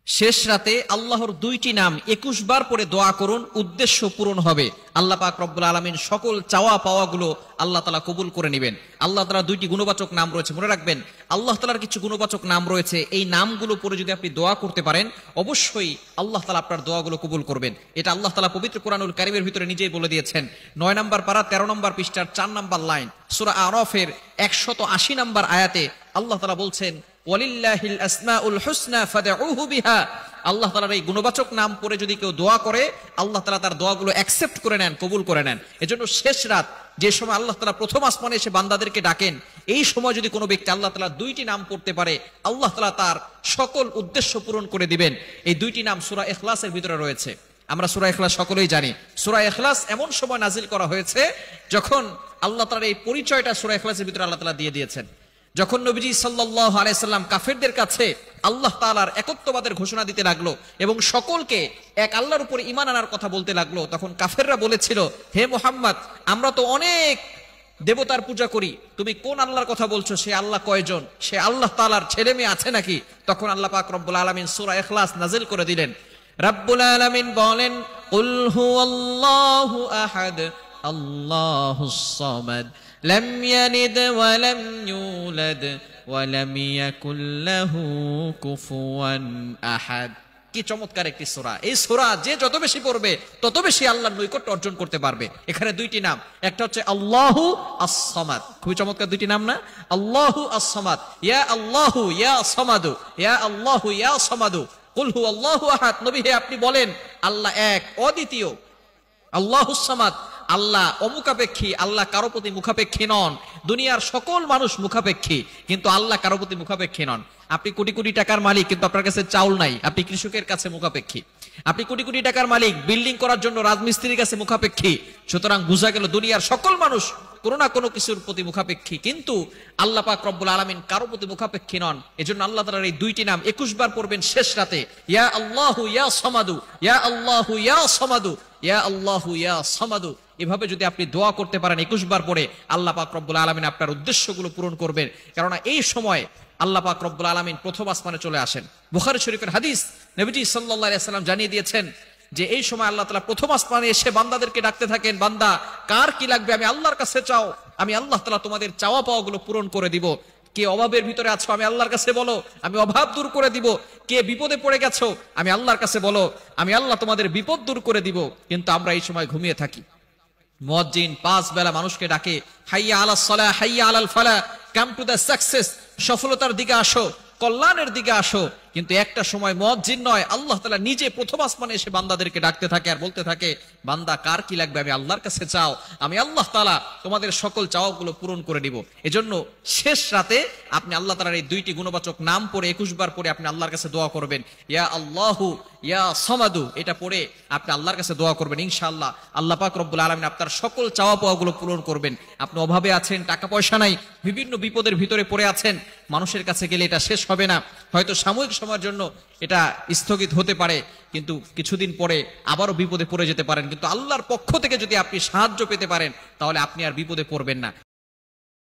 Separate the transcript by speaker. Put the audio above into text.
Speaker 1: শেষ রাতে আল্লাহর দুইটি নাম 21 বার পরে দোয়া করুন, উদ্দেশ্য পূরণ হবে। আল্লাহ পাক রব্বুল আলামিন সকল চাওয়া পাওয়াগুলো আল্লাহ তাআলা কবুল করে নেবেন। আল্লাহ তাআলার দুইটি গুণবাচক নাম রয়েছে, মনে রাখবেন আল্লাহ তাআলার কিছু গুণবাচক নাম রয়েছে, এই নামগুলো পরে যদি আপনি দোয়া করতে পারেন অবশ্যই আল্লাহ তাআলা আপনার দোয়াগুলো কবুল করবেন। এটা আল্লাহ তাআলা পবিত্র কোরআনুল কারীমের ভিতরে নিজেই বলে দিয়েছেন। 9 নম্বর পারা 13 নম্বর পৃষ্ঠার 4 নম্বর লাইন সূরা আরাফের 180 নম্বর আয়াতে আল্লাহ তাআলা বলছেন, ওয়ালিল্লাহিল আসমাউল হুসনা ফাদউহু বিহা। আল্লাহ তাআলার এই গুণবাচক নাম পড়ে যদি কেউ দোয়া করে আল্লাহ তাআলা তার দোয়াগুলো অ্যাকসেপ্ট করে নেন, কবুল করে নেন। এজন্য শেষ রাত যে সময় আল্লাহ তাআলা প্রথম আসমানে এসে বান্দাদেরকে ডাকেন, এই সময় যদি কোনো ব্যক্তি আল্লাহ তাআলা দুইটি নাম পড়তে পারে আল্লাহ তাআলা তার সকল উদ্দেশ্য পূরণ করে দিবেন। এই দুইটি নাম সূরা ইখলাসের ভিতরে রয়েছে। আমরা সূরা ইখলাস সকলেই জানি। সূরা ইখলাস এমন সময় নাজিল করা হয়েছে যখন আল্লাহ তাআলার এই পরিচয়টা সূরা ইখলাসের ভিতরে আল্লাহ তাআলা দিয়ে দিয়েছেন। যখন নবীজি সাল্লাল্লাহু আলাইহি সাল্লাম কাফেরদের কাছে আল্লাহ তাআলার একত্ববাদের ঘোষণা দিতে লাগলো এবং সকলকে এক আল্লাহর উপর ঈমান আনার কথা বলতে লাগলো, তখন কাফেররা বলেছিল, হে মুহাম্মদ, আমরা তো অনেক দেবতার পূজা করি, তুমি কোন আল্লাহর কথা বলছো? সে আল্লাহ কয়জন? সে আল্লাহ তাআলার ছেলে মেয়ে আছে নাকি? তখন আল্লাহ পাক রব্বুল আলামিন সূরা ইখলাস নাজিল করে দিলেন। রব্বুল আলামিন বলেন, কুল হুয়াল্লাহু আহাদ আল্লাহুস সামাদ লাম ইয়ালিদ ওয়া লাম ইউলাদ ওয়া লাম ইয়াকুল লাহু কুফুয়ান আহাদ। কি চমৎকার একটি সূরা! এই সূরা যে যত বেশি পড়বে তত বেশি আল্লাহর নৈকট্য অর্জন করতে পারবে। এখানে দুইটি নাম, একটা হচ্ছে আল্লাহু আস-সামাদ, খুবই চমৎকার দুইটি নাম না? আল্লাহু আস-সামাদ, ইয়া আল্লাহু ইয়া সামাদু, ইয়া আল্লাহু ইয়া সামাদু, কুল হুয়াল্লাহু আহাদ। নবী হে আপনি বলেন আল্লাহ এক, অদ্বিতীয়। আল্লাহুস সামাদ, আল্লাহ অমুখাপেক্ষী, আল্লাহ কারো প্রতি মুখাপেক্ষী নন। দুনিয়ার সকল মানুষ মুখাপেক্ষী, কিন্তু আল্লাহ কারো প্রতি মুখাপেক্ষী নন। আপনি কোটি কোটি টাকার মালিক কিন্তু আপনার কাছে চাউল নাই, আপনি কৃষকের কাছে মুখাপেক্ষী। আপনি কোটি কোটি টাকার মালিক, বিল্ডিং করার জন্য রাজমিস্ত্রির কাছে মুখাপেক্ষী। সুতরাং বোঝা গেল দুনিয়ার সকল মানুষ কোনো না কোনো কিছুর প্রতি মুখাপেক্ষী, কিন্তু আল্লাহ পাক রব্বুল আলামিন কারো প্রতি মুখাপেক্ষী নন। এজন্য আল্লাহ তাআলার এই দুইটি নাম 21 বার পড়বেন শেষ রাতে, ইয়া আল্লাহু ইয়া সামাদু, ইয়া আল্লাহু ইয়া সামাদু, ইয়া আল্লাহু ইয়া সামাদু। এভাবে যদি আপনি দোয়া করতে পারেন 21 বার পরে, আল্লাহ পাক রব্বুল আলামিন আপনার উদ্দেশ্যগুলো পূরণ করবেন। কেননা এই সময় আল্লাহ পাক রব্বুল আলামিন প্রথম আসমানে চলে আসেন। বুখারী শরীফের হাদিস, নবীজি সাল্লাল্লাহু আলাইহি সাল্লাম জানিয়ে দিয়েছেন যে এই সময় আল্লাহ তাআলা প্রথম আসমানে এসে বান্দাদেরকে ডাকতে থাকেন, বান্দা কার কি লাগবে আমি আল্লাহর কাছে চাও, আমি আল্লাহ তাআলা তোমাদের চাওয়া পাওয়াগুলো পূরণ করে দিব। কে অভাবের ভিতরে আছো আমি আল্লাহর কাছে বলো, আমি অভাব দূর করে দিব। কে বিপদে পড়ে গেছো আমি আল্লাহর কাছে বলো, আমি আল্লাহ তোমাদের বিপদ দূর করে দিব। কিন্তু আমরা এই সময় ঘুমিয়ে থাকি। মুয়াজ্জিন 5 বেলা মানুষকে ডাকে, হাইয়া আলাস সালাহ, হাইয়া আলাল ফালাহ, কাম টু দ্য সাকসেস, সফলতার দিকে আসো, কল্যাণের দিকে আসো। কিন্তু একটা সময় মুয়াজ্জিন নয়, আল্লাহ তাআলা নিজে প্রথম আসমানে এসে বান্দাদেরকে ডাকতে থাকে আর বলতে থাকে, বান্দা কার কি লাগবে আমি আল্লাহর কাছে চাও, আমি আল্লাহ তাআলা তোমাদের সকল চাওয়াগুলো পূরণ করে দিব। এজন্য শেষ রাতে আপনি আল্লাহ তাআলার এই দুইটি গুণবাচক নাম পড়ে 21 বার পড়ে আপনি আল্লাহর কাছে দোয়া করবেন, ইয়া আল্লাহু ইয়া সামাদু। এটা পড়ে আপনি আল্লাহর কাছে দোয়া করবেন, ইনশাআল্লাহ আল্লাহ পাক রব্বুল আলামিন আপনার সকল চাওয়া পাওয়াগুলো পূরণ করবেন। আপনি অভাবে আছেন, টাকা পয়সা নাই, বিভিন্ন বিপদের ভিতরে পড়ে আছেন, মানুষের কাছে গেলে এটা শেষ হবে না। হয়তো সাময়িক সময়ের জন্য এটা স্থগিত হতে পারে, কিন্তু কিছুদিন পরে আবারও বিপদে পড়ে যেতে পারেন। কিন্তু আল্লাহর পক্ষ থেকে যদি আপনি সাহায্য পেতে পারেন তাহলে আপনি আর বিপদে পড়বেন না।